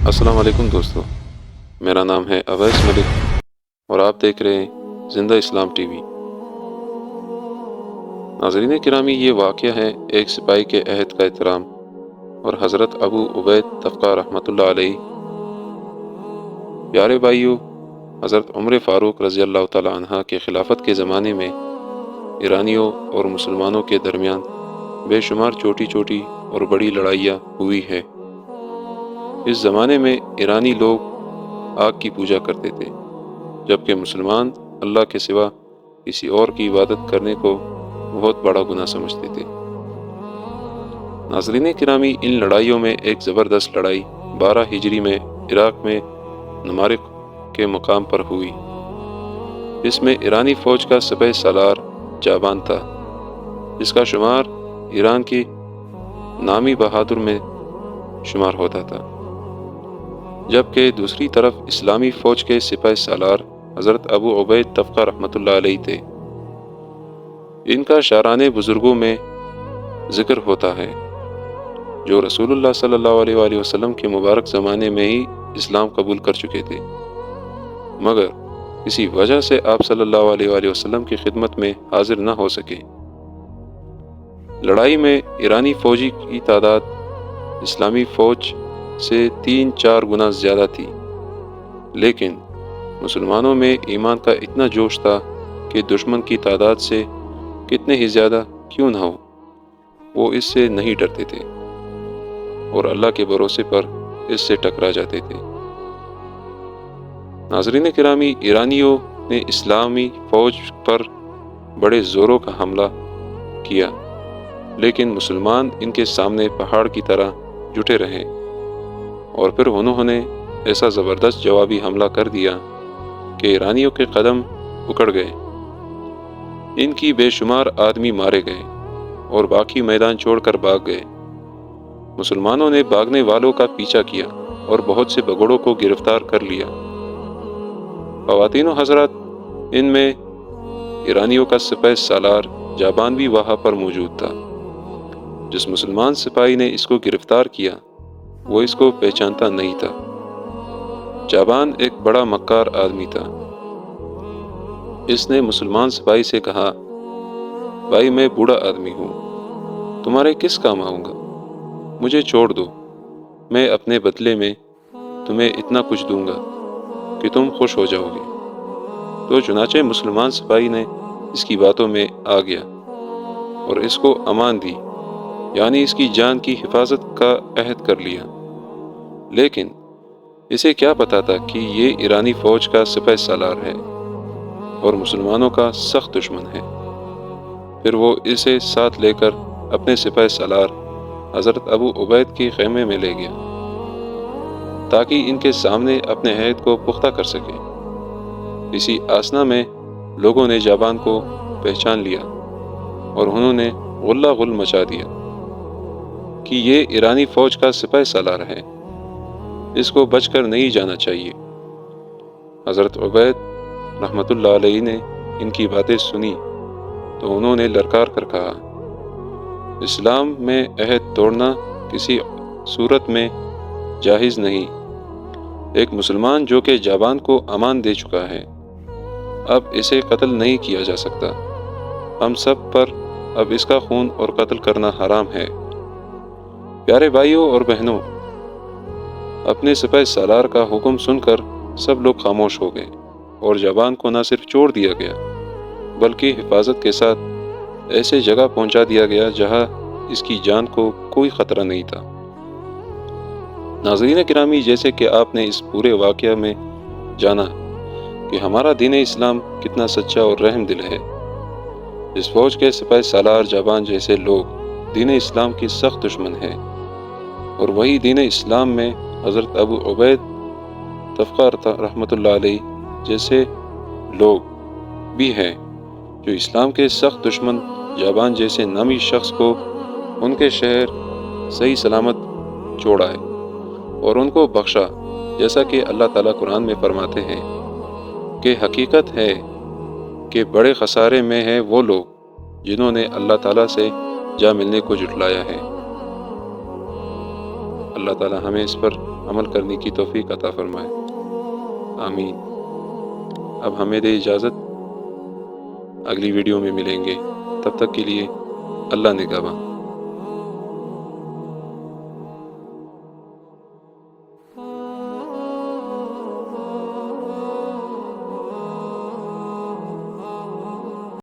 السلام علیکم دوستو، میرا نام ہے اویس ملک اور آپ دیکھ رہے ہیں زندہ اسلام ٹی وی۔ ناظرین کرامی، یہ واقعہ ہے ایک سپاہی کے عہد کا احترام اور حضرت ابو عبید تفقہ رحمۃ اللہ علیہ۔ پیارے بھائیو، حضرت عمر فاروق رضی اللہ تعالی عنہ کے خلافت کے زمانے میں ایرانیوں اور مسلمانوں کے درمیان بے شمار چھوٹی چھوٹی اور بڑی لڑائیاں ہوئی ہے۔ اس زمانے میں ایرانی لوگ آگ کی پوجا کرتے تھے، جبکہ مسلمان اللہ کے سوا کسی اور کی عبادت کرنے کو بہت بڑا گناہ سمجھتے تھے۔ ناظرین کرامی، ان لڑائیوں میں ایک زبردست لڑائی 12 ہجری میں عراق میں نمارق کے مقام پر ہوئی، جس میں ایرانی فوج کا سپہ سالار جابان تھا، جس کا شمار ایران کی نامی بہادر میں شمار ہوتا تھا، جبکہ دوسری طرف اسلامی فوج کے سپہ سالار حضرت ابو عبید تفقہ رحمۃ اللہ علیہ تھے۔ ان کا شاعرانہ بزرگوں میں ذکر ہوتا ہے، جو رسول اللہ صلی اللہ علیہ وآلہ وسلم کے مبارک زمانے میں ہی اسلام قبول کر چکے تھے، مگر کسی وجہ سے آپ صلی اللہ علیہ وآلہ وسلم کی خدمت میں حاضر نہ ہو سکے۔ لڑائی میں ایرانی فوجی کی تعداد اسلامی فوج سے 3-4 گنا زیادہ تھی، لیکن مسلمانوں میں ایمان کا اتنا جوش تھا کہ دشمن کی تعداد سے کتنے ہی زیادہ کیوں نہ ہو، وہ اس سے نہیں ڈرتے تھے اور اللہ کے بھروسے پر اس سے ٹکرا جاتے تھے۔ ناظرین کرامی، ایرانیوں نے اسلامی فوج پر بڑے زوروں کا حملہ کیا، لیکن مسلمان ان کے سامنے پہاڑ کی طرح جٹے رہے اور پھر انہوں نے ایسا زبردست جوابی حملہ کر دیا کہ ایرانیوں کے قدم اکڑ گئے، ان کی بے شمار آدمی مارے گئے اور باقی میدان چھوڑ کر بھاگ گئے۔ مسلمانوں نے بھاگنے والوں کا پیچھا کیا اور بہت سے بگڑوں کو گرفتار کر لیا۔ خواتین و حضرات، ان میں ایرانیوں کا سپہ سالار جابان بھی وہاں پر موجود تھا۔ جس مسلمان سپاہی نے اس کو گرفتار کیا، وہ اس کو پہچانتا نہیں تھا۔ جابان ایک بڑا مکار آدمی تھا۔ اس نے مسلمان سپاہی سے کہا، بھائی، میں بوڑھا آدمی ہوں، تمہارے کس کام آؤں گا؟ مجھے چھوڑ دو، میں اپنے بدلے میں تمہیں اتنا کچھ دوں گا کہ تم خوش ہو جاؤ گے۔ تو چنانچہ مسلمان سپاہی نے اس کی باتوں میں آ گیا اور اس کو امان دی، یعنی اس کی جان کی حفاظت کا عہد کر لیا، لیکن اسے کیا پتا تھا کہ یہ ایرانی فوج کا سپہ سالار ہے اور مسلمانوں کا سخت دشمن ہے۔ پھر وہ اسے ساتھ لے کر اپنے سپہ سالار حضرت ابو عبید کے خیمے میں لے گیا تاکہ ان کے سامنے اپنے عہد کو پختہ کر سکے۔ اسی آسنا میں لوگوں نے جابان کو پہچان لیا اور انہوں نے غلہ غل مچا دیا کہ یہ ایرانی فوج کا سپہ سالار ہے، اس کو بچ کر نہیں جانا چاہیے۔ حضرت عبید رحمۃ اللہ علیہ نے ان کی باتیں سنی تو انہوں نے للکار کر کہا، اسلام میں عہد توڑنا کسی صورت میں جائز نہیں۔ ایک مسلمان جو کہ جابان کو امان دے چکا ہے، اب اسے قتل نہیں کیا جا سکتا۔ ہم سب پر اب اس کا خون اور قتل کرنا حرام ہے۔ پیارے بھائیوں اور بہنوں، اپنے سپہ سالار کا حکم سن کر سب لوگ خاموش ہو گئے اور جابان کو نہ صرف چھوڑ دیا گیا بلکہ حفاظت کے ساتھ ایسے جگہ پہنچا دیا گیا جہاں اس کی جان کو کوئی خطرہ نہیں تھا۔ ناظرین گرامی، جیسے کہ آپ نے اس پورے واقعہ میں جانا کہ ہمارا دین اسلام کتنا سچا اور رحم دل ہے۔ اس فوج کے سپہ سالار جابان جیسے لوگ دین اسلام کی سخت دشمن ہیں، اور وہی دین اسلام میں حضرت ابو عبید تفقہ رحمۃ اللہ علیہ جیسے لوگ بھی ہیں جو اسلام کے سخت دشمن جابان جیسے نامی شخص کو ان کے شہر صحیح سلامت چھوڑائے اور ان کو بخشا، جیسا کہ اللہ تعالیٰ قرآن میں فرماتے ہیں کہ حقیقت ہے کہ بڑے خسارے میں ہیں وہ لوگ جنہوں نے اللہ تعالیٰ سے جا ملنے کو جھٹلایا ہے۔ اللہ تعالی ہمیں اس پر عمل کرنے کی توفیق عطا فرمائے، آمین۔ اب ہمیں دے اجازت، اگلی ویڈیو میں ملیں گے، تب تک کے لیے اللہ نگہباں۔